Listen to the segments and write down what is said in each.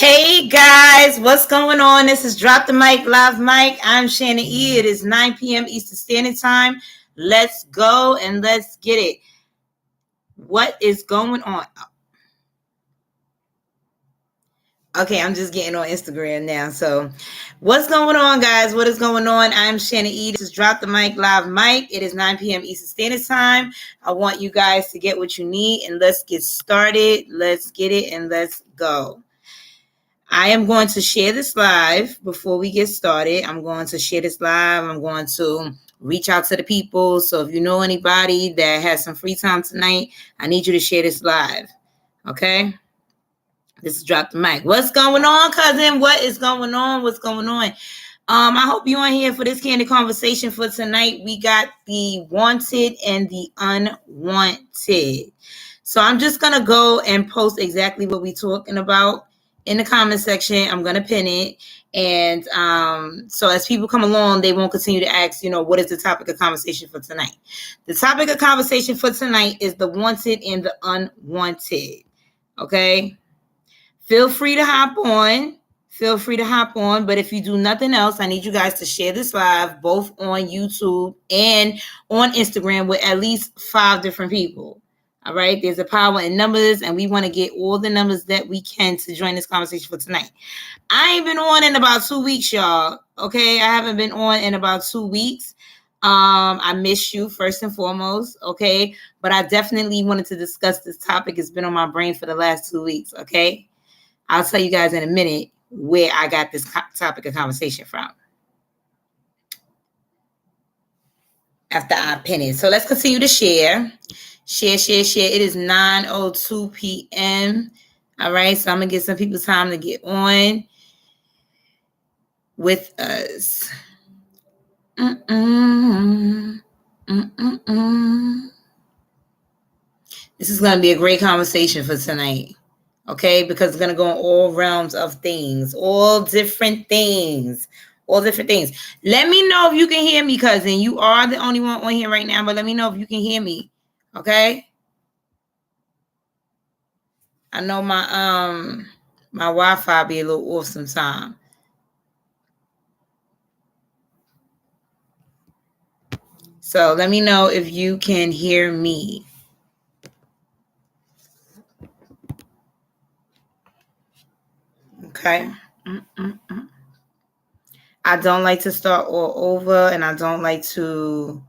Hey guys, what's going on? This is Drop the Mic Live Mic. I'm Shannon E. It is 9 p.m. Eastern Standard Time. Let's go and let's get it. What is going on? Okay, I'm just getting on Instagram now. So, what's going on, guys? What is going on? I'm Shannon E. This is Drop the Mic Live Mic. It is 9 p.m. Eastern Standard Time. I want you guys to get what you need and let's get started. Let's get it and let's go. I am going to share this live before we get started. I'm going to share this live. I'm going to reach out to the people. So if you know anybody that has some free time tonight, I need you to share this live. Okay? This is Drop the Mic. What's going on, cousin? What is going on? What's going on? I hope you're on here for this candid conversation for tonight. We got the wanted and the unwanted. So I'm just going to go and post exactly what we're talking about in the comment section. I'm going to pin it. And so as people come along, they won't continue to ask, what is the topic of conversation for tonight? The topic of conversation for tonight is the wanted and the unwanted. Okay? Feel free to hop on. But if you do nothing else, I need you guys to share this live both on YouTube and on Instagram with at least 5 different people. All right. There's a power in numbers, and we want to get all the numbers that we can to join this conversation for tonight. I ain't been on in about 2 weeks, y'all. Okay. I haven't been on in about 2 weeks. I miss you first and foremost. Okay. But I definitely wanted to discuss this topic. It's been on my brain for the last 2 weeks. Okay. I'll tell you guys in a minute where I got this topic of conversation from after I pin it. So let's continue to share. Share. It is 9:02 p.m. All right. So I'm going to give some people time to get on with us. This is going to be a great conversation for tonight. Okay, because it's going to go in all realms of things, all different things. Let me know if you can hear me, cousin. You are the only one on here right now, but let me know if you can hear me. Okay. I know my Wi-Fi be a little off sometime. So let me know if you can hear me. Okay. I don't like to start all over, and I don't like to,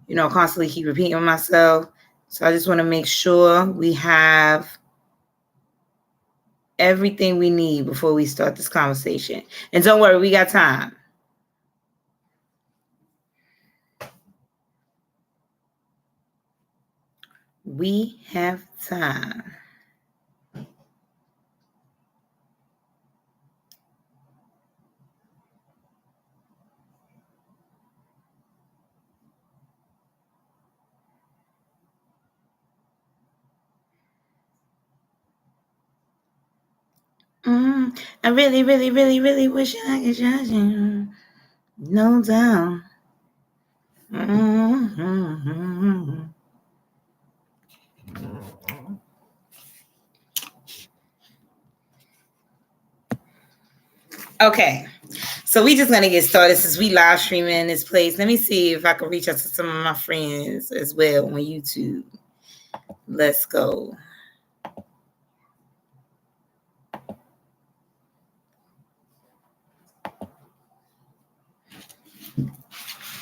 constantly keep repeating myself. So I just want to make sure we have everything we need before we start this conversation. And don't worry, we got time. We have time. I really, really, really, really wish I could judge you. No doubt. Okay. So we just gonna get started since we live streaming in this place. Let me see if I can reach out to some of my friends as well on YouTube. Let's go.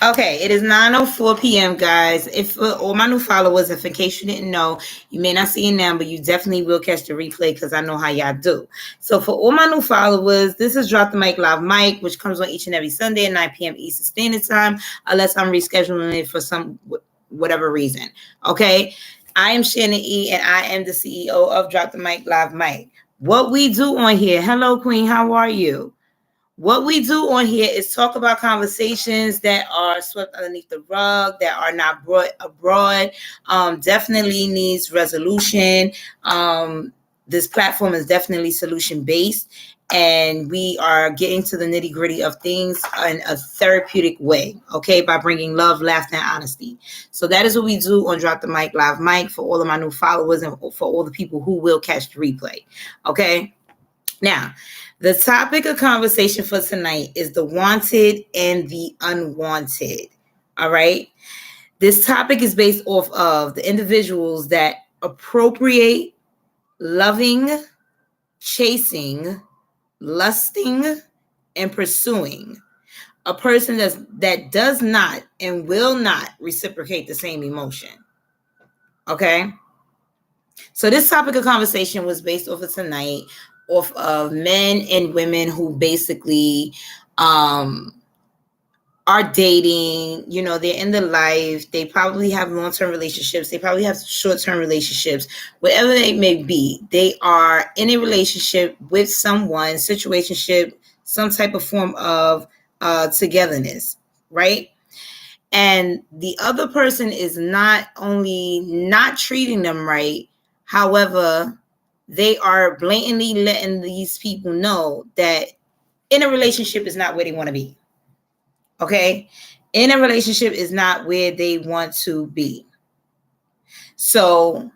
Okay, it is 9:04 p.m., guys. If all my new followers, if in case you didn't know, you may not see it now, but you definitely will catch the replay because I know how y'all do. So for all my new followers, this is Drop the Mic Live Mic, which comes on each and every Sunday at 9 p.m. Eastern Standard Time, unless I'm rescheduling it for some whatever reason. Okay, I am Shannon E, and I am the CEO of Drop the Mic Live Mic. What we do on here, hello, Queen, how are you? What we do on here is talk about conversations that are swept underneath the rug, that are not brought abroad, definitely needs resolution. This platform is definitely solution-based, and we are getting to the nitty-gritty of things in a therapeutic way, okay, by bringing love, laughter, and honesty. So that is what we do on Drop the Mic Live Mic for all of my new followers and for all the people who will catch the replay, okay? Now, The topic of conversation for tonight is the wanted and the unwanted. All right. This topic is based off of the individuals that appropriate, loving, chasing, lusting, and pursuing a person that does not and will not reciprocate the same emotion. Okay. So this topic of conversation was based off of tonight, off of men and women who basically are dating, they're in the life, they probably have long-term relationships, they probably have short-term relationships, whatever they may be, they are in a relationship with someone, situationship, some type of form of togetherness, right? And the other person is not only not treating them right, however, they are blatantly letting these people know that in a relationship is not where they want to be. Okay? In a relationship is not where they want to be. So,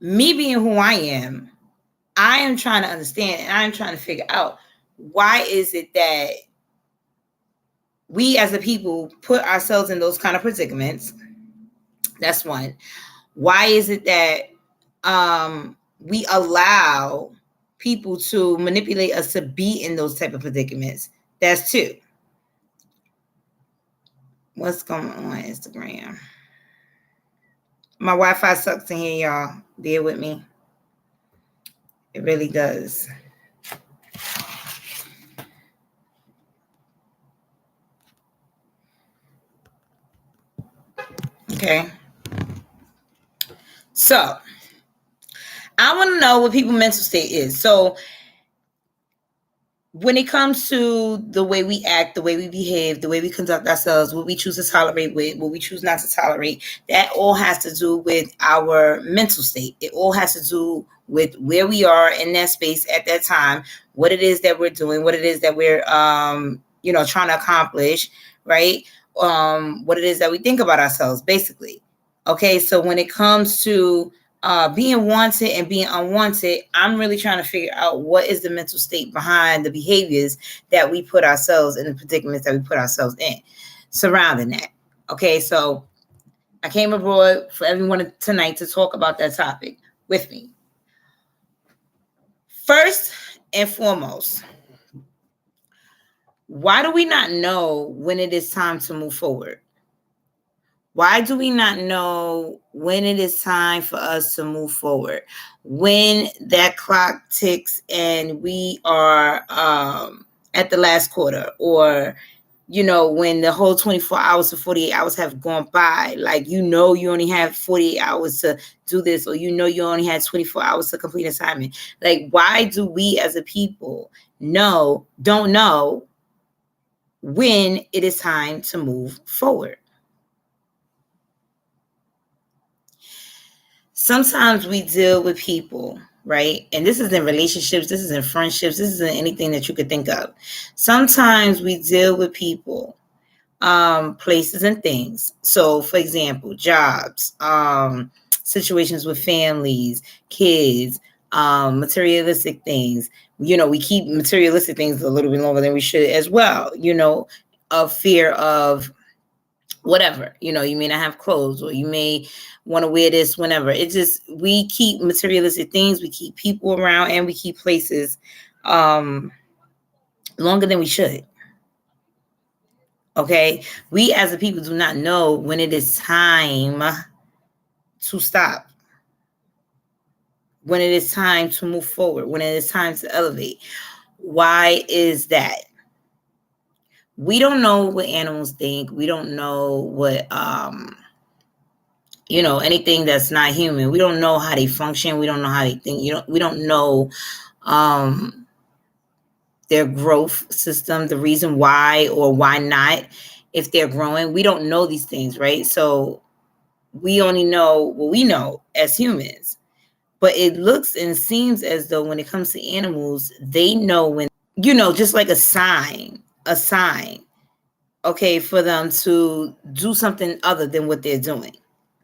me being who I am trying to understand and I'm trying to figure out why is it that we as a people put ourselves in those kind of predicaments. That's one. Why is it that we allow people to manipulate us to be in those type of predicaments? That's two. What's going on Instagram? My Wi-Fi sucks in here, y'all. Bear with me. It really does. Okay. So, I want to know what people's mental state is. So, when it comes to the way we act, the way we behave, the way we conduct ourselves, what we choose to tolerate with, what we choose not to tolerate, that all has to do with our mental state. It all has to do with where we are in that space at that time, what it is that we're doing, what it is that we're, trying to accomplish, right? What it is that we think about ourselves, basically. Okay, so when it comes to being wanted and being unwanted, I'm really trying to figure out what is the mental state behind the behaviors that we put ourselves in, the predicaments that we put ourselves in surrounding that. Okay, so I came abroad for everyone tonight to talk about that topic with me. First and foremost, why do we not know when it is time to move forward? Why do we not know when it is time for us to move forward? When that clock ticks and we are at the last quarter, or, when the whole 24 hours to 48 hours have gone by, like, you only have 48 hours to do this, or you only had 24 hours to complete assignment. Like, why do we as a people don't know when it is time to move forward? Sometimes we deal with people, right? And this is in relationships, this is in friendships, this is in anything that you could think of. Sometimes we deal with people, places and things. So, for example, jobs, situations with families, kids, materialistic things. We keep materialistic things a little bit longer than we should as well, of fear of whatever, you may not have clothes, or you may want to wear this whenever. We keep materialistic things, we keep people around, and we keep places longer than we should. Okay, we as a people do not know when it is time to stop, when it is time to move forward, when it is time to elevate. Why is that? We don't know what animals think. We don't know what anything that's not human. We don't know how they function. We don't know how they think. We don't know their growth system, the reason why or why not, if they're growing. We don't know these things, right? So we only know what we know as humans. But it looks and seems as though when it comes to animals, they know when, just like a sign, okay, for them to do something other than what they're doing.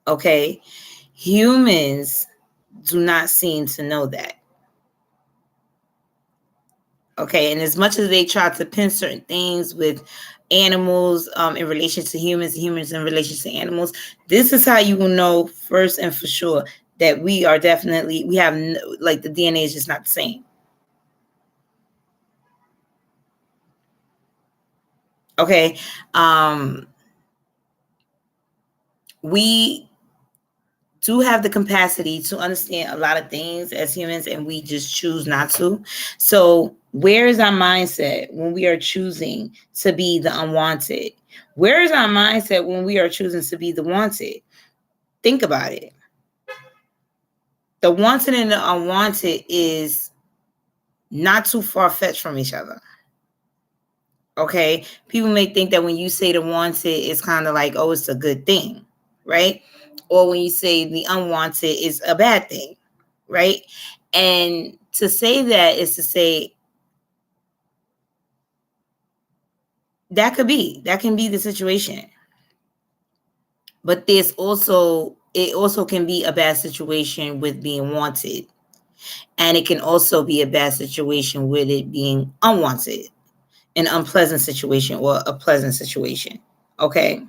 Okay, humans do not seem to know that. Okay, and as much as they try to pin certain things with animals in relation to humans, humans in relation to animals, this is how you will know first and for sure that we are definitely, we have like the DNA is just not the same. Okay, we do have the capacity to understand a lot of things as humans, and we just choose not to. So where is our mindset when we are choosing to be the unwanted? Where is our mindset when we are choosing to be the wanted? Think about it. The wanted and the unwanted is not too far-fetched from each other. Okay, people may think that when you say the wanted, it's kind of like, oh, it's a good thing, right? Or when you say the unwanted, is a bad thing, right? And to say that is to say that can be the situation. But there's also, it also can be a bad situation with being wanted. And it can also be a bad situation with it being unwanted, an unpleasant situation or a pleasant situation. Okay.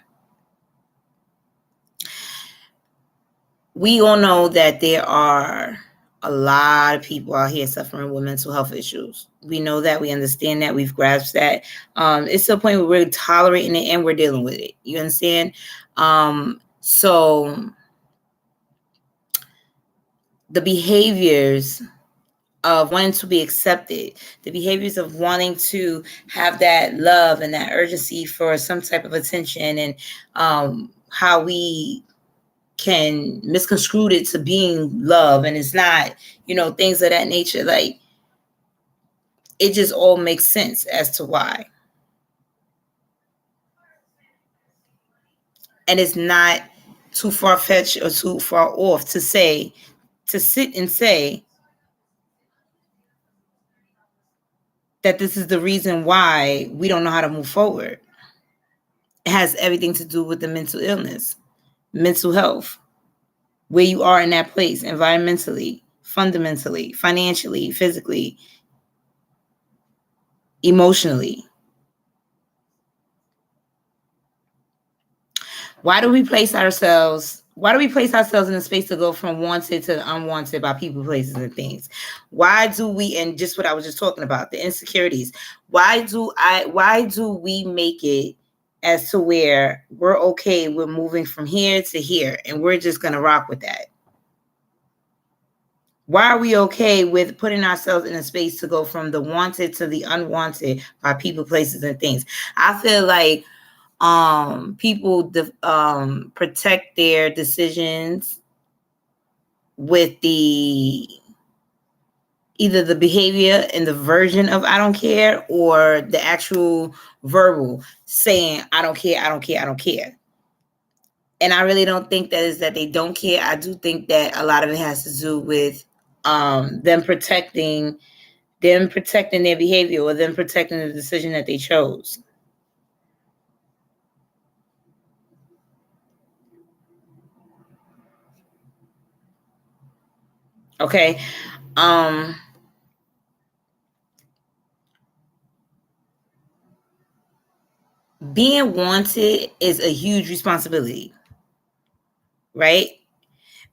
We all know that there are a lot of people out here suffering with mental health issues. We know that, we understand that, we've grasped that. It's to a point where we're tolerating it and we're dealing with it. You understand? So the behaviors of wanting to be accepted, the behaviors of wanting to have that love and that urgency for some type of attention, and how we can misconstrue it to being love and it's not, things of that nature. Like, it just all makes sense as to why. And it's not too far-fetched or too far off to sit and say that this is the reason why we don't know how to move forward. It has everything to do with the mental illness, mental health, where you are in that place, environmentally, fundamentally, financially, physically, emotionally. Why do we place ourselves in a space to go from wanted to unwanted by people, places, and things? Why do we, and just what I was just talking about, the insecurities, why do we make it as to where we're okay with moving from here to here and we're just going to rock with that? Why are we okay with putting ourselves in a space to go from the wanted to the unwanted by people, places, and things? I feel like people protect their decisions with either the behavior and the version of I don't care, or the actual verbal saying I don't care, I don't care, I don't care. And I really don't think that is that they don't care. I do think that a lot of it has to do with them protecting their behavior, or them protecting the decision that they chose. Okay. Being wanted is a huge responsibility, right?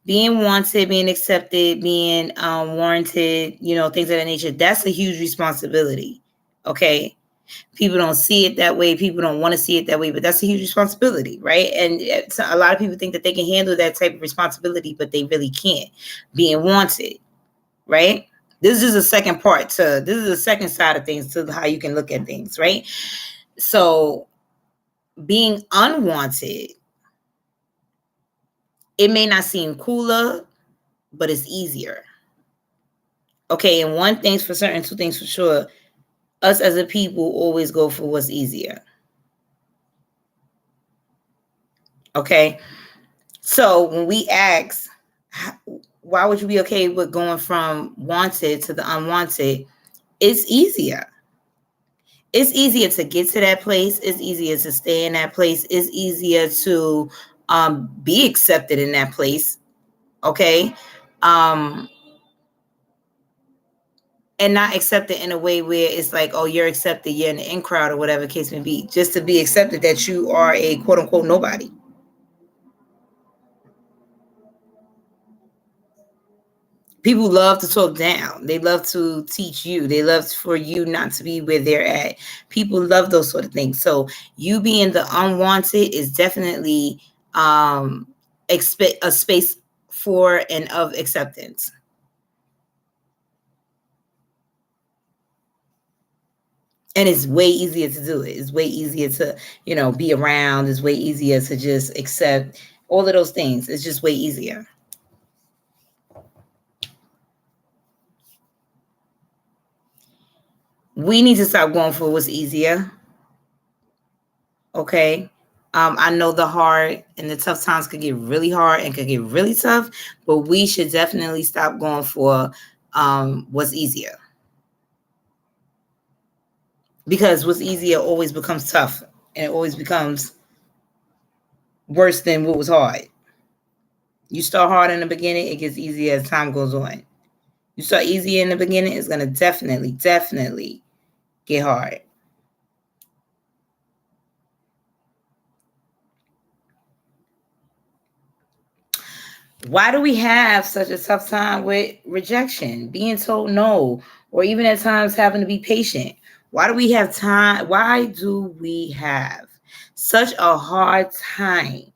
Being wanted, being accepted, being warranted, things of that nature, that's a huge responsibility. Okay. People don't see it that way. People don't want to see it that way, but that's a huge responsibility, right? And a lot of people think that they can handle that type of responsibility, but they really can't. Being wanted, right? This is a second part to, this is the second side of things to how you can look at things, right? So being unwanted, it may not seem cooler, but it's easier. Okay, and one thing's for certain, two things for sure. Us as a people always go for what's easier. Okay, so when we ask, why would you be okay with going from wanted to the unwanted? It's easier. It's easier to get to that place. It's easier to stay in that place. It's easier to be accepted in that place. Okay. and not accept it in a way where it's like, oh, you're accepted, you're in the in crowd or whatever the case may be. Just to be accepted that you are a quote unquote nobody. People love to talk down. They love to teach you. They love for you not to be where they're at. People love those sort of things. So you being the unwanted is definitely expect a space for and of acceptance. And it's way easier to do it. It's way easier to, be around. It's way easier to just accept all of those things. It's just way easier. We need to stop going for what's easier. Okay. I know the hard and the tough times could get really hard and could get really tough, but we should definitely stop going for what's easier. Because what's easier always becomes tough, and it always becomes worse than what was hard. You start hard in the beginning, it gets easier as time goes on. You start easy in the beginning, it's going to definitely get hard. Why do we have such a tough time with rejection, being told no, or even at times having to be patient? Why do we have such a hard time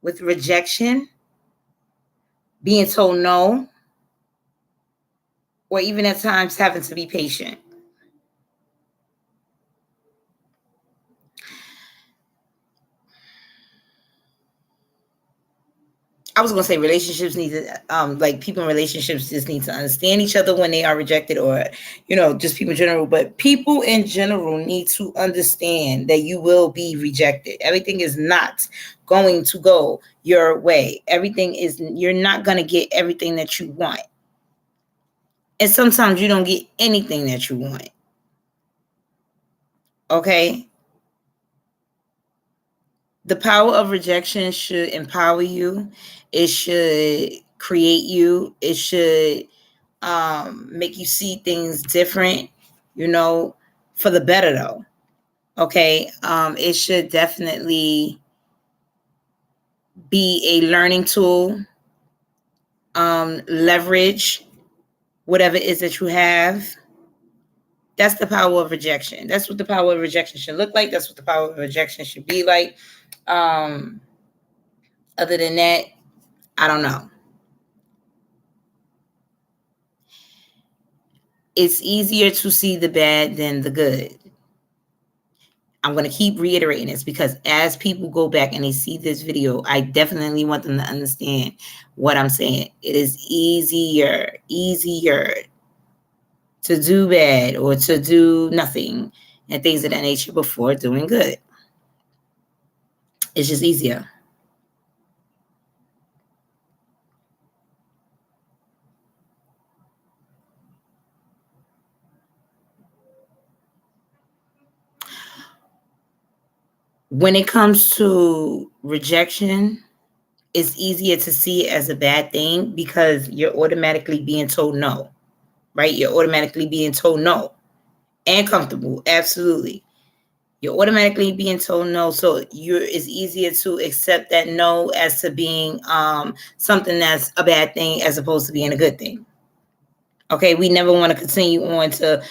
with rejection, being told no, or even at times having to be patient? I was going to say relationships need to, like people in relationships just need to understand each other when they are rejected, or, just people in general. But people in general need to understand that you will be rejected. Everything is not going to go your way. You're not going to get everything that you want. And sometimes you don't get anything that you want. Okay? The power of rejection should empower you. It should create you. It should make you see things different, for the better though. Okay. It should definitely be a learning tool. Leverage whatever it is that you have. That's the power of rejection. That's what the power of rejection should look like. That's what the power of rejection should be like. Other than that, I don't know. It's easier to see the bad than the good. I'm going to keep reiterating this because as people go back and they see this video, I definitely want them to understand what I'm saying. It is easier to do bad or to do nothing and things of that nature before doing good. It's just easier. When it comes to rejection, it's easier to see it as a bad thing because you're automatically being told no, right? You're automatically being told no and comfortable. Absolutely. You're automatically being told no. So it's easier to accept that no as to being something that's a bad thing as opposed to being a good thing. Okay. We never want to continue on to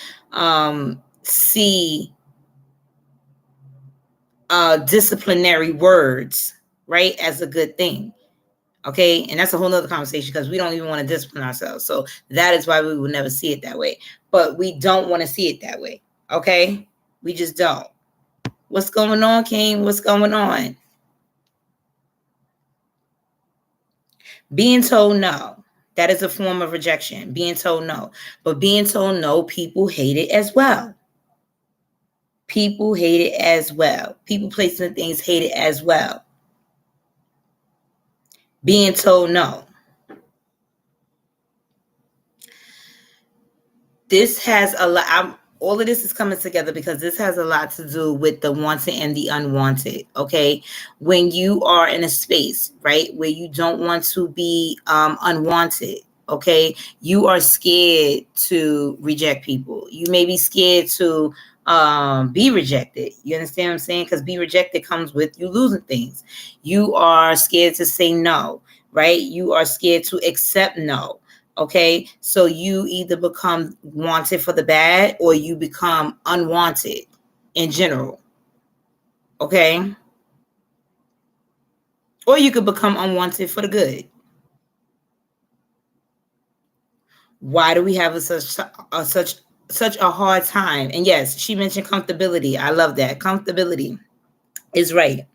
see disciplinary words, right, as a good thing. Okay. And that's a whole nother conversation because we don't even want to discipline ourselves. So that is why we will never see it that way. But we don't want to see it that way. Okay. We just don't. What's going on, King? What's going on? Being told no. That is a form of rejection. Being told no. But being told no, people hate it as well. People hate it as well. People placing things hate it as well. Being told no. This has a lot. All of this is coming together because this has a lot to do with the wanted and the unwanted. Okay. When you are in a space, right, where you don't want to be unwanted. Okay, you are scared to reject people. You may be scared to be rejected. You understand what I'm saying? Because be rejected comes with you losing things. You are scared to say no, right? You are scared to accept no. Okay, so you either become wanted for the bad or you become unwanted in general. Okay, or you could become unwanted for the good. Why do we have such a hard time? And yes, she mentioned comfortability. I love that. Comfortability is right.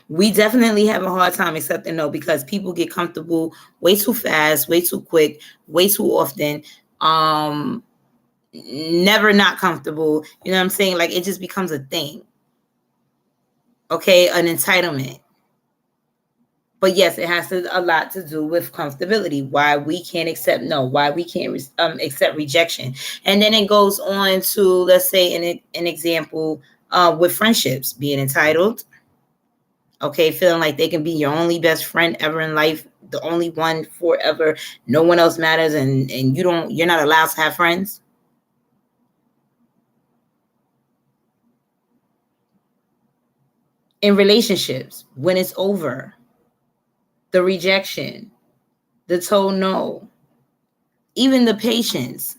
We definitely have a hard time accepting no because people get comfortable way too fast, way too quick, way too often. Never not comfortable. You know what I'm saying? Like it just becomes a thing. Okay, an entitlement. But yes, it has a lot to do with comfortability. Why we can't accept no, why we can't accept rejection, and then it goes on to, let's say, an example with friendships, being entitled. Okay, feeling like they can be your only best friend ever in life, the only one forever. No one else matters, and you're not allowed to have friends. In relationships, when it's over, the rejection, the told no, even the patience.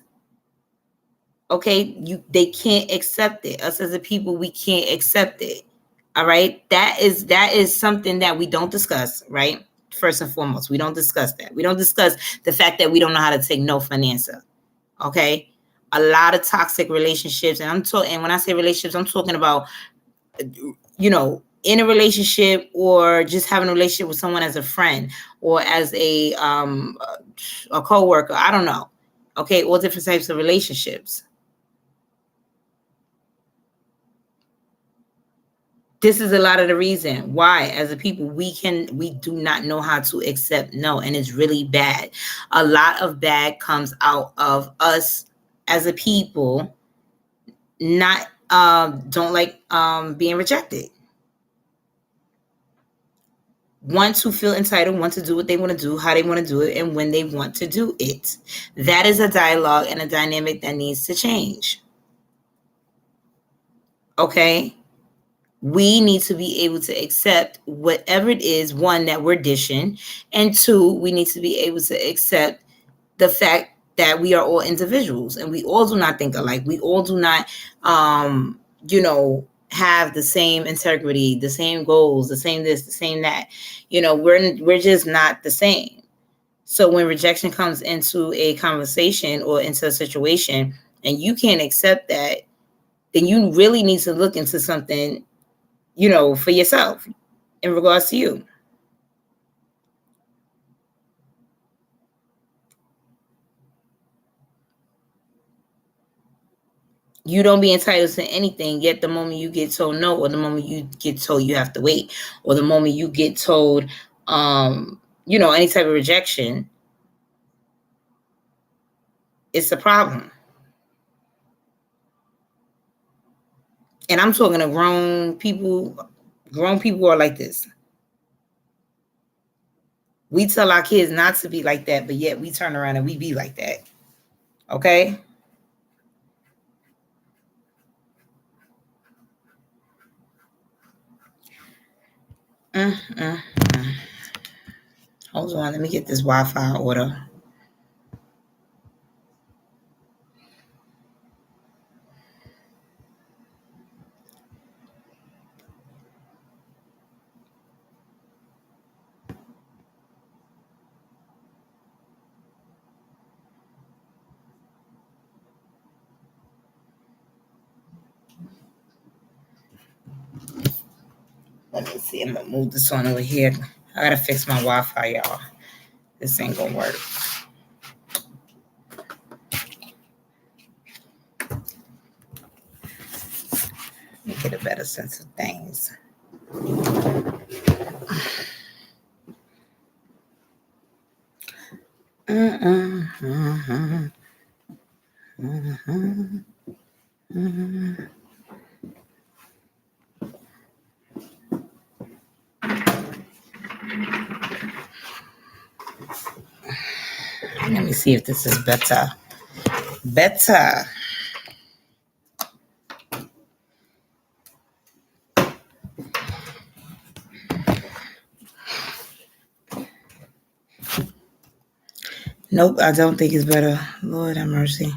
Okay, they can't accept it. Us as a people, we can't accept it. All right, that is something that we don't discuss, right? First and foremost, we don't discuss that. We don't discuss the fact that we don't know how to take no for an answer. Okay, a lot of toxic relationships, and I'm talking. And when I say relationships, I'm talking about, in a relationship or just having a relationship with someone as a friend or as a coworker. I don't know. Okay, all different types of relationships. This is a lot of the reason why, as a people, we do not know how to accept no, and it's really bad. A lot of bad comes out of us as a people not don't like being rejected, want to feel entitled, want to do what they want to do, how they want to do it, and when they want to do it. That is a dialogue and a dynamic that needs to change. Okay, we need to be able to accept whatever it is, one, that we're dishing, and two, we need to be able to accept the fact that we are all individuals and we all do not think alike. We all do not have the same integrity, the same goals, the same this, the same that. We're just not the same. So when rejection comes into a conversation or into a situation and you can't accept that, then you really need to look into something, for yourself in regards to you. You don't be entitled to anything, yet the moment you get told no, or the moment you get told you have to wait, or the moment you get told, any type of rejection, it's a problem. And I'm talking to grown people. Grown people are like this. We tell our kids not to be like that, but yet we turn around and we be like that. Okay? Mm. Hold on, let me get this Wi-Fi order. Let me see. I'm gonna move this on over here. I gotta fix my Wi-Fi, y'all. This ain't gonna work. Let me get a better sense of things. Let me see if this is better. Better. Nope, I don't think it's better. Lord have mercy.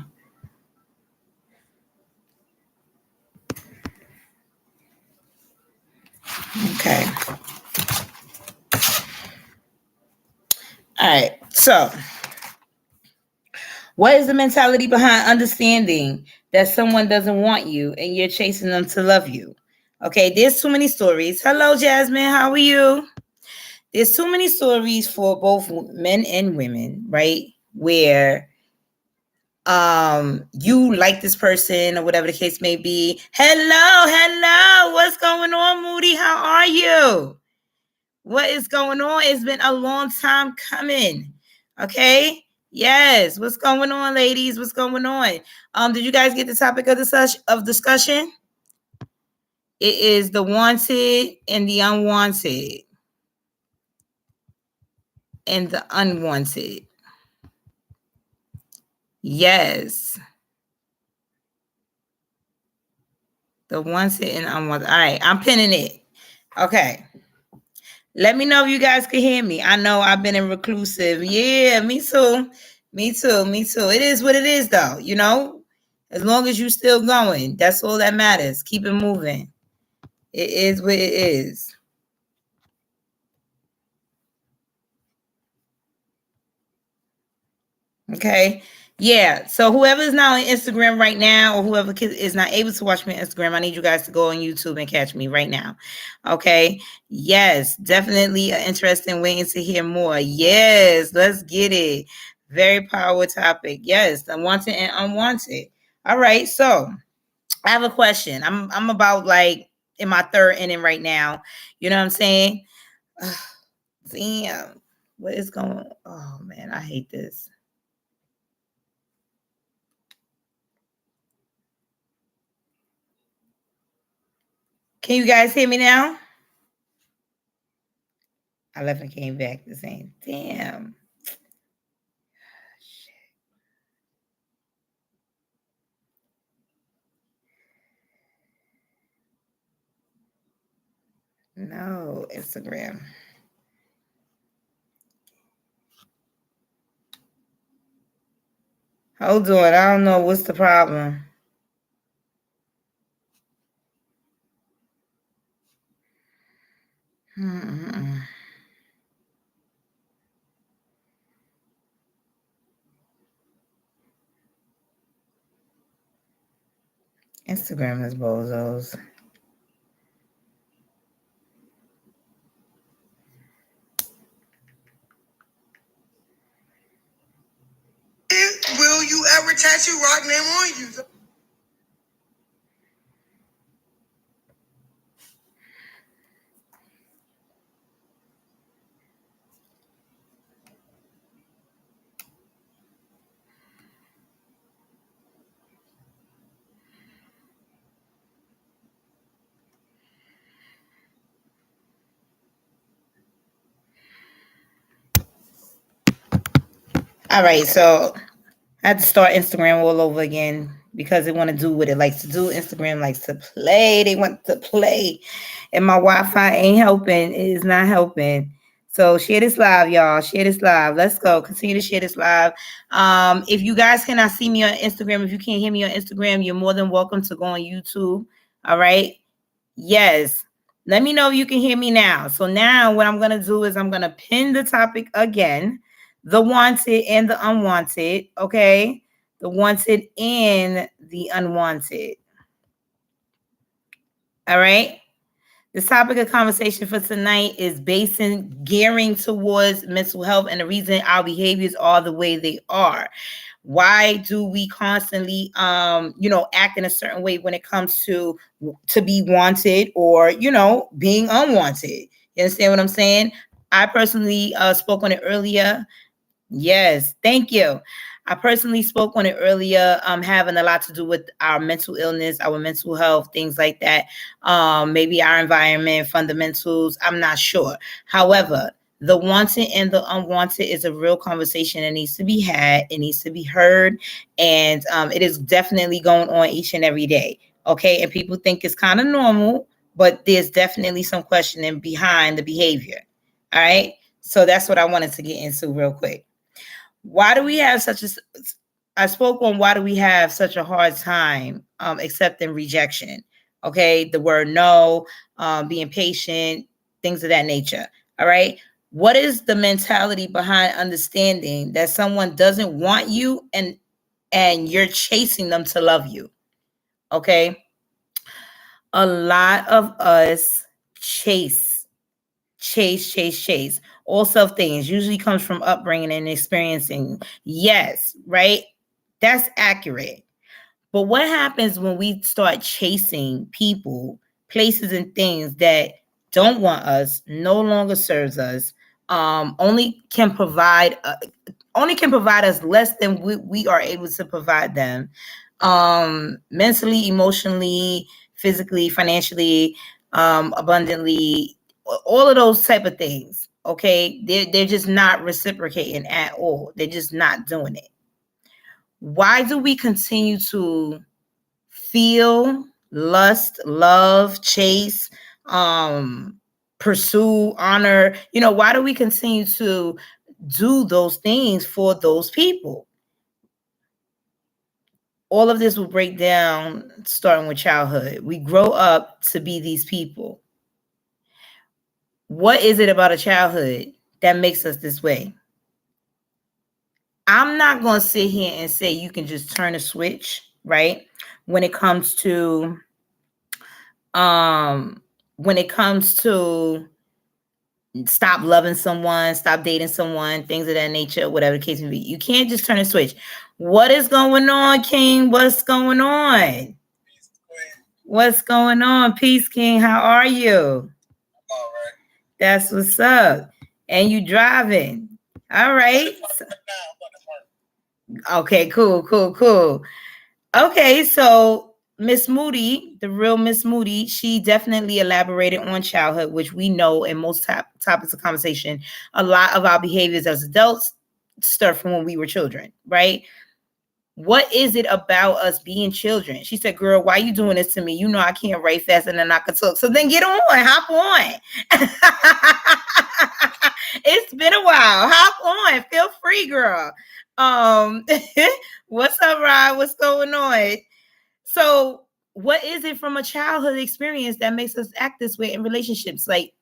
Okay. All right. So, what is the mentality behind understanding that someone doesn't want you and you're chasing them to love you? Okay, there's too many stories. Hello, Jasmine. How are you? There's too many stories for both men and women, right? Where you like this person or whatever the case may be. Hello. What's going on, Moody? How are you? What is going on? It's been a long time coming. Okay. Yes. What's going on, ladies? What's going on? Did you guys get the topic of discussion? It is the wanted and the unwanted. And the unwanted. Yes. The wanted and unwanted. All right. I'm pinning it. Okay. Let me know if you guys can hear me. I know I've been in reclusive. Yeah, me too. It is what it is, though. You know, as long as you're still going, that's all that matters. Keep it moving. It is what it is. Okay. Yeah. So whoever is now on Instagram right now, or whoever is not able to watch me on Instagram, I need you guys to go on YouTube and catch me right now. Okay. Yes. Definitely an interesting waiting to hear more. Yes. Let's get it. Very powerful topic. Yes. Unwanted and unwanted. All right. So I have a question. I'm about like in my third inning right now. You know what I'm saying? Damn. What is going on? Oh man, I hate this. Can you guys hear me now? I left and came back the same. Damn. No, Instagram. Hold on. I don't know what's the problem. Instagram is bozos. Will you ever tattoo rock name on you? All right, so I had to start Instagram all over again because they want to do what it likes to do. Instagram likes to play. They want to play. And my Wi-Fi ain't helping. It is not helping. So share this live, y'all. Share this live. Let's go. Continue to share this live. If you guys cannot see me on Instagram, if you can't hear me on Instagram, you're more than welcome to go on YouTube. All right. Yes. Let me know if you can hear me now. So now what I'm going to do is I'm going to pin the topic again. The wanted and the unwanted. Okay. The wanted and the unwanted. All right. The topic of conversation for tonight is gearing towards mental health and the reason our behaviors are the way they are. Why do we constantly act in a certain way when it comes to be wanted or being unwanted? You understand what I'm saying? I personally spoke on it earlier. Yes, thank you. I personally spoke on it earlier, having a lot to do with our mental illness, our mental health, things like that. Maybe our environment, fundamentals. I'm not sure. However, The wanted and the unwanted is a real conversation that needs to be had. It needs to be heard. And it is definitely going on each and every day. Okay. And people think it's kind of normal, but there's definitely some questioning behind the behavior. All right. So that's what I wanted to get into real quick. Why do we have such a I spoke on why do we have such a hard time accepting rejection? Okay, the word no, being patient, things of that nature. All right. What is the mentality behind understanding that someone doesn't want you and you're chasing them to love you? Okay. A lot of us chase. All self things usually comes from upbringing and experiencing. Yes, right? That's accurate. But what happens when we start chasing people, places, and things that don't want us, no longer serves us, only can provide us less than we are able to provide them, mentally, emotionally, physically, financially, abundantly, all of those type of things. Okay, they're just not reciprocating at all. They're just not doing it. Why do we continue to feel, lust, love, chase, pursue, honor? Why do we continue to do those things for those people? All of this will break down starting with childhood. We grow up to be these people. What is it about a childhood that makes us this way? I'm not going to sit here and say you can just turn a switch, right? When it comes to um when it comes to stop loving someone, stop dating someone, things of that nature, whatever the case may be. You can't just turn a switch. What is going on, King? What's going on? What's going on? Peace, King. How are you? All right. That's what's up. And you driving. All right. Okay, cool. Okay, so Miss Moody, the real Miss Moody, she definitely elaborated on childhood, which we know in most topics of conversation, a lot of our behaviors as adults start from when we were children, right? What is it about us being children? She said, girl, why you doing this to me? You know I can't write fast and then I can talk. So then get on, hop on. It's been a while. Hop on. Feel free, girl. What's up, Rod? What's going on? So what is it from a childhood experience that makes us act this way in relationships? Like,